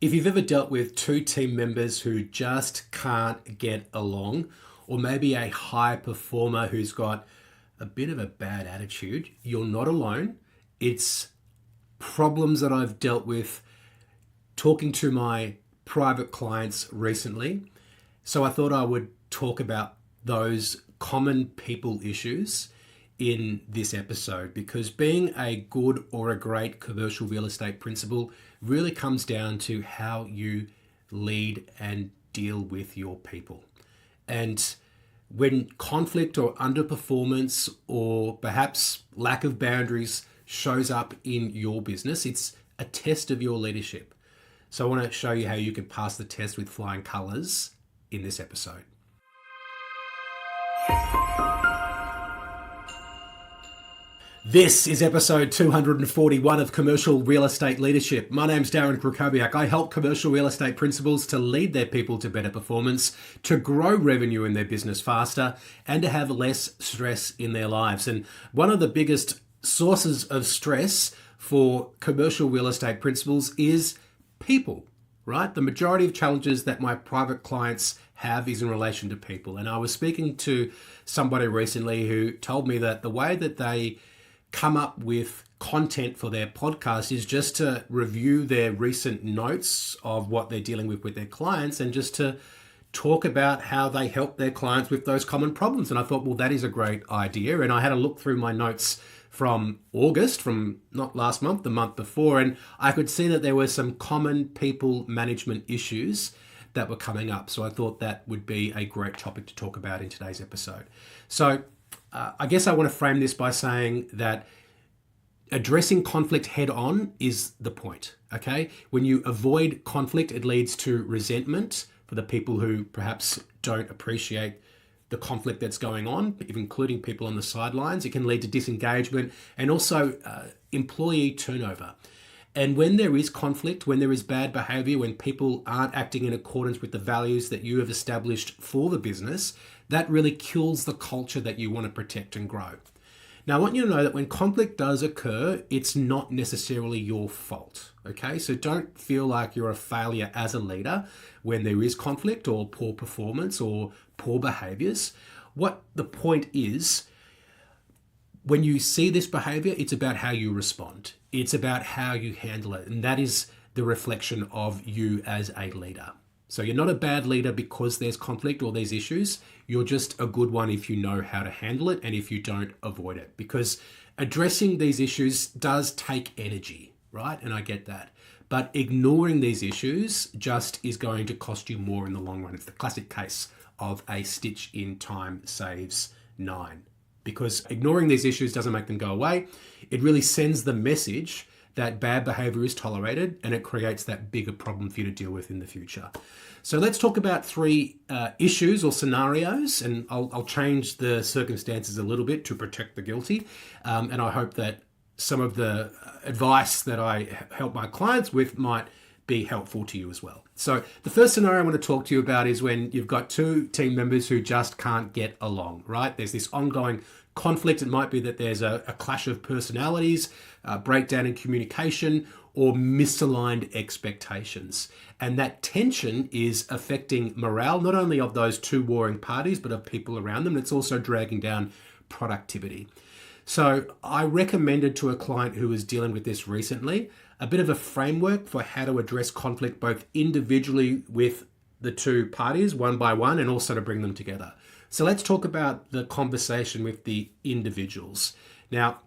If you've ever dealt with two team members who just can't get along, or maybe a high performer who's got a bit of a bad attitude, you're not alone. It's problems that I've dealt with talking to my private clients recently. So I thought I would talk about those common people issues in this episode, because being a good or a great commercial real estate principal really comes down to how you lead and deal with your people. And when conflict or underperformance or perhaps lack of boundaries shows up in your business, it's a test of your leadership. So I want to show you how you can pass the test with flying colors in this episode. This is episode 241 of Commercial Real Estate Leadership. My name's Darren Krakowiak. I help commercial real estate principals to lead their people to better performance, to grow revenue in their business faster, and to have less stress in their lives. And one of the biggest sources of stress for commercial real estate principals is people, right? The majority of challenges that my private clients have is in relation to people. And I was speaking to somebody recently who told me that the way that they come up with content for their podcast is just to review their recent notes of what they're dealing with their clients and just to talk about how they help their clients with those common problems. And I thought, well, that is a great idea. And I had a look through my notes from August, from not last month, the month before, and I could see that there were some common people management issues that were coming up. So I thought that would be a great topic to talk about in today's episode. So I guess I want to frame this by saying that addressing conflict head on is the point, okay? When you avoid conflict, it leads to resentment for the people who perhaps don't appreciate the conflict that's going on, including people on the sidelines. It can lead to disengagement and also employee turnover. And when there is conflict, when there is bad behavior, when people aren't acting in accordance with the values that you have established for the business, that really kills the culture that you want to protect and grow. Now, I want you to know that when conflict does occur, it's not necessarily your fault, okay? So don't feel like you're a failure as a leader when there is conflict or poor performance or poor behaviors. What the point is, when you see this behavior, it's about how you respond. It's about how you handle it. And that is the reflection of you as a leader. So you're not a bad leader because there's conflict or there's issues. You're just a good one if you know how to handle it and if you don't avoid it. Because addressing these issues does take energy, right? And I get that. But ignoring these issues just is going to cost you more in the long run. It's the classic case of a stitch in time saves 9. Because ignoring these issues doesn't make them go away. It really sends the message that bad behavior is tolerated, and it creates that bigger problem for you to deal with in the future. So let's talk about 3 issues or scenarios, and I'll change the circumstances a little bit to protect the guilty. And I hope that some of the advice that I help my clients with might be helpful to you as well. So the first scenario I want to talk to you about is when you've got 2 team members who just can't get along, right? There's this ongoing conflict. It might be that there's a clash of personalities, breakdown in communication, or misaligned expectations. And that tension is affecting morale, not only of those 2 warring parties, but of people around them. It's also dragging down productivity. So I recommended to a client who was dealing with this recently a bit of a framework for how to address conflict both individually with the 2 parties, one by one, and also to bring them together. So let's talk about the conversation with the individuals. Now,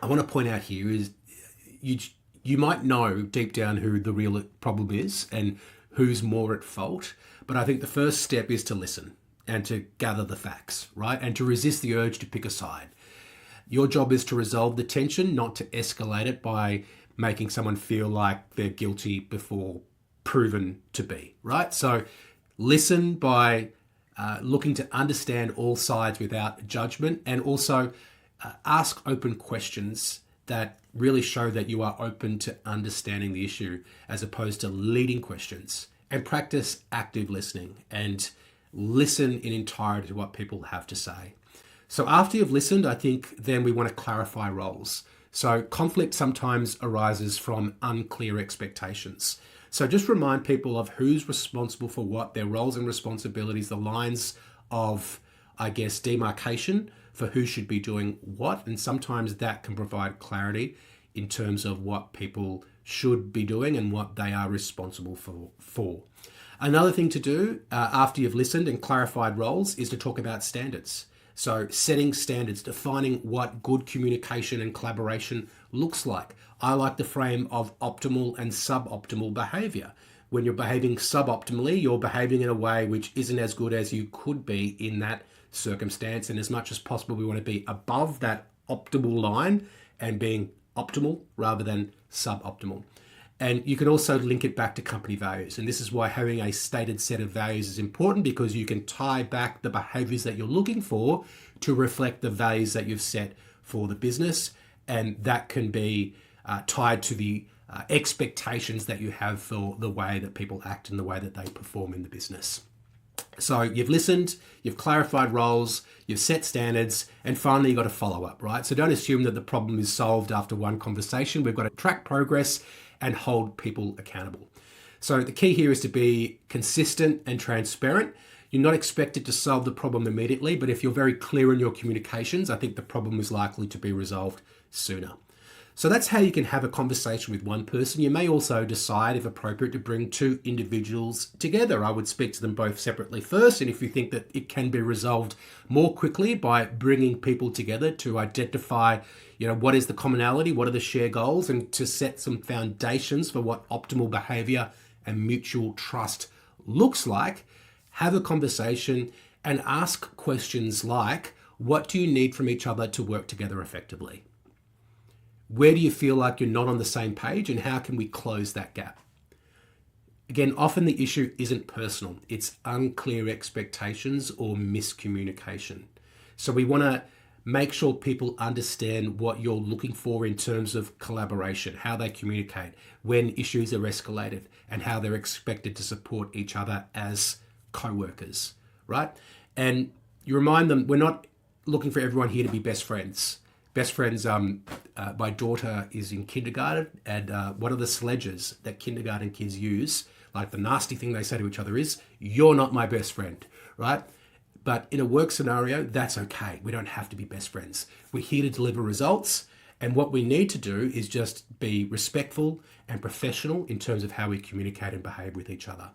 I want to point out here is you might know deep down who the real problem is and who's more at fault, but I think the first step is to listen and to gather the facts, right? And to resist the urge to pick a side. Your job is to resolve the tension, not to escalate it by making someone feel like they're guilty before proven to be, right? So listen by looking to understand all sides without judgment, and also ask open questions that really show that you are open to understanding the issue as opposed to leading questions, and practice active listening and listen in entirety to what people have to say. So after you've listened, I think then we want to clarify roles. So conflict sometimes arises from unclear expectations. So just remind people of who's responsible for what, their roles and responsibilities, the lines of, I guess, demarcation for who should be doing what. And sometimes that can provide clarity in terms of what people should be doing and what they are responsible for. Another thing to do after you've listened and clarified roles is to talk about standards. So setting standards, defining what good communication and collaboration looks like. I like the frame of optimal and suboptimal behavior. When you're behaving suboptimally, you're behaving in a way which isn't as good as you could be in that circumstance. And as much as possible, we want to be above that optimal line and being optimal rather than suboptimal. And you can also link it back to company values. And this is why having a stated set of values is important, because you can tie back the behaviors that you're looking for to reflect the values that you've set for the business. And that can be tied to the expectations that you have for the way that people act and the way that they perform in the business. So you've listened, you've clarified roles, you've set standards, and finally you've got to follow up, right? So don't assume that the problem is solved after one conversation. We've got to track progress and hold people accountable. So the key here is to be consistent and transparent. You're not expected to solve the problem immediately, but if you're very clear in your communications, I think the problem is likely to be resolved sooner. So that's how you can have a conversation with one person. You may also decide, if appropriate, to bring two individuals together. I would speak to them both separately first, and if you think that it can be resolved more quickly by bringing people together to identify, what is the commonality, what are the shared goals, and to set some foundations for what optimal behavior and mutual trust looks like, have a conversation and ask questions like, what do you need from each other to work together effectively? Where do you feel like you're not on the same page, and how can we close that gap? Again, often the issue isn't personal. It's unclear expectations or miscommunication. So we want to make sure people understand what you're looking for in terms of collaboration, how they communicate, when issues are escalated, and how they're expected to support each other as co-workers, right? And you remind them, we're not looking for everyone here to be best friends. Best friends, my daughter is in kindergarten, and one of the sledges that kindergarten kids use, like the nasty thing they say to each other is, "You're not my best friend," right? But in a work scenario, that's okay. We don't have to be best friends. We're here to deliver results, and what we need to do is just be respectful and professional in terms of how we communicate and behave with each other.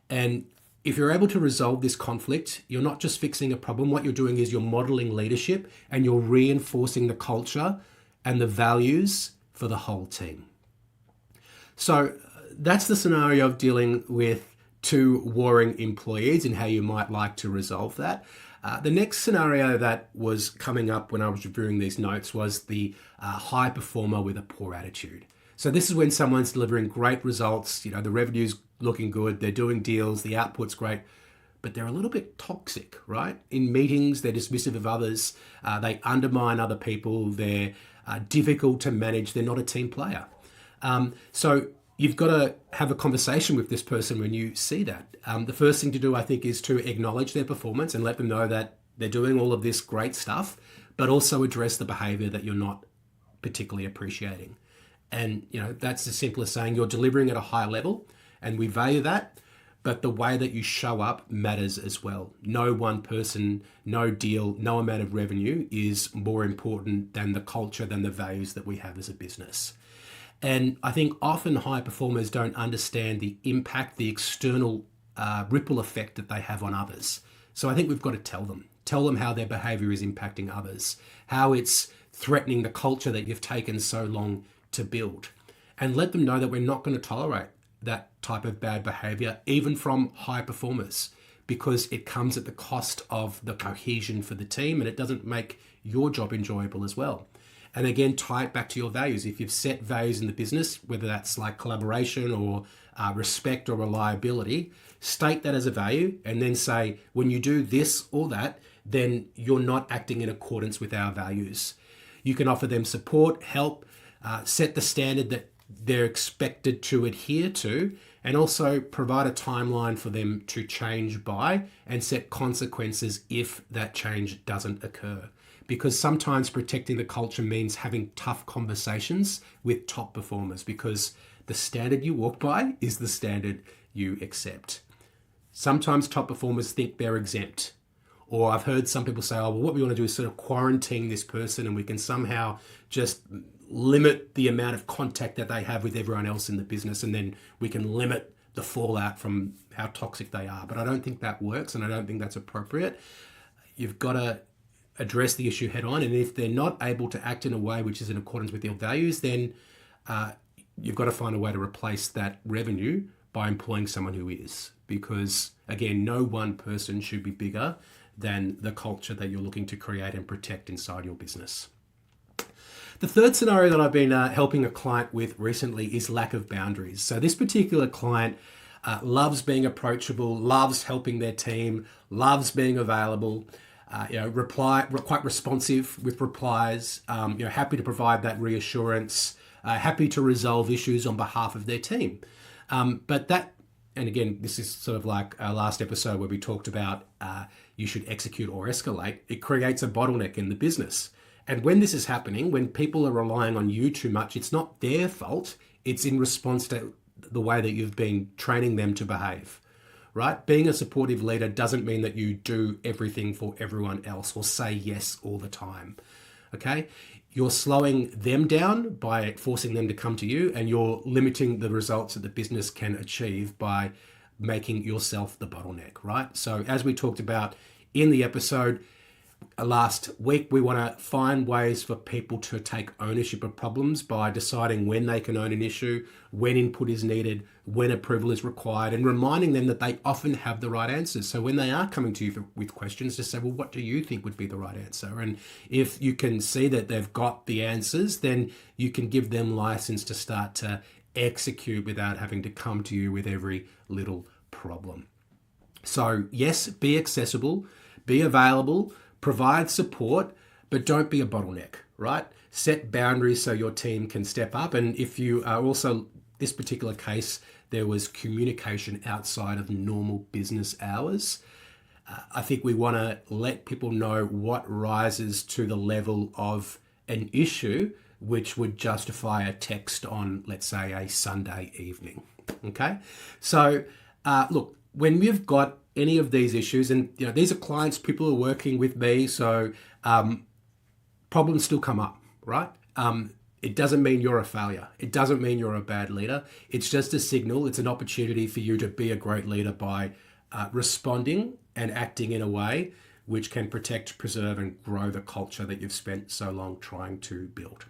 And if you're able to resolve this conflict, you're not just fixing a problem. What you're doing is you're modeling leadership, and you're reinforcing the culture and the values for the whole team. So that's the scenario of dealing with two warring employees and how you might like to resolve that. The next scenario that was coming up when I was reviewing these notes was the high performer with a poor attitude. So this is when someone's delivering great results, the revenue's looking good, they're doing deals, the output's great, but they're a little bit toxic, right? In meetings, they're dismissive of others, they undermine other people, they're difficult to manage, they're not a team player. So you've got to have a conversation with this person when you see that. The first thing to do, I think, is to acknowledge their performance and let them know that they're doing all of this great stuff, but also address the behavior that you're not particularly appreciating. And, that's as simple as saying you're delivering at a high level and we value that, but the way that you show up matters as well. No one person, no deal, no amount of revenue is more important than the culture, than the values that we have as a business. And I think often high performers don't understand the impact, the external ripple effect that they have on others. So I think we've got to tell them how their behavior is impacting others, how it's threatening the culture that you've taken so long to build, and let them know that we're not going to tolerate that type of bad behavior, even from high performers, because it comes at the cost of the cohesion for the team, and it doesn't make your job enjoyable as well. And again, tie it back to your values. If you've set values in the business, whether that's like collaboration or respect or reliability, state that as a value and then say, when you do this or that, then you're not acting in accordance with our values. You can offer them support, help, set the standard that they're expected to adhere to, and also provide a timeline for them to change by and set consequences if that change doesn't occur. Because sometimes protecting the culture means having tough conversations with top performers, because The standard you walk by is the standard you accept. Sometimes top performers think they're exempt. Or I've heard some people say, oh, well, what we want to do is sort of quarantine this person and we can somehow just limit the amount of contact that they have with everyone else in the business, and then we can limit the fallout from how toxic they are. But I don't think that works, and I don't think that's appropriate. You've got to address the issue head on, and if they're not able to act in a way which is in accordance with your values, then you've got to find a way to replace that revenue by employing someone who is. Because, again, no one person should be bigger than the culture that you're looking to create and protect inside your business. The third scenario that I've been helping a client with recently is lack of boundaries. So this particular client loves being approachable, loves helping their team, loves being available, quite responsive with replies, happy to provide that reassurance, happy to resolve issues on behalf of their team. But that, and again, this is sort of like our last episode where we talked about you should execute or escalate. It creates a bottleneck in the business. And when this is happening, when people are relying on you too much, it's not their fault. It's in response to the way that you've been training them to behave, right? Being a supportive leader doesn't mean that you do everything for everyone else or say yes all the time, okay? You're slowing them down by forcing them to come to you, and you're limiting the results that the business can achieve by making yourself the bottleneck, right? So as we talked about in the episode last week, we want to find ways for people to take ownership of problems by deciding when they can own an issue, when input is needed, when approval is required, and reminding them that they often have the right answers. So when they are coming to you with questions, just say, well, what do you think would be the right answer? And if you can see that they've got the answers, then you can give them license to start to execute without having to come to you with every little problem. So yes, be accessible, be available, provide support, but don't be a bottleneck, right? Set boundaries so your team can step up. And if you are also, this particular case, there was communication outside of normal business hours. I think we want to let people know what rises to the level of an issue which would justify a text on, let's say, a Sunday evening, okay? So, look, when we've got any of these issues, and these are clients, people who are working with me, so problems still come up, right? It doesn't mean you're a failure. It doesn't mean you're a bad leader. It's just a signal. It's an opportunity for you to be a great leader by responding and acting in a way which can protect, preserve, and grow the culture that you've spent so long trying to build.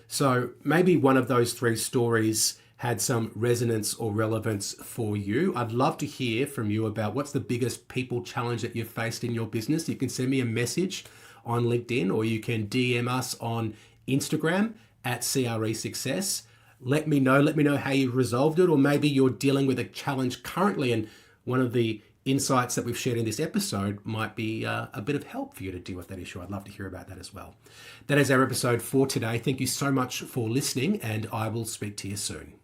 So maybe one of those three stories had some resonance or relevance for you. I'd love to hear from you about what's the biggest people challenge that you've faced in your business. You can send me a message on LinkedIn, or you can DM us on Instagram at cresuccess. Let me know how you resolved it, or maybe you're dealing with a challenge currently, and one of the insights that we've shared in this episode might be a bit of help for you to deal with that issue. I'd love to hear about that as well. That is our episode for today. Thank you so much for listening, and I will speak to you soon.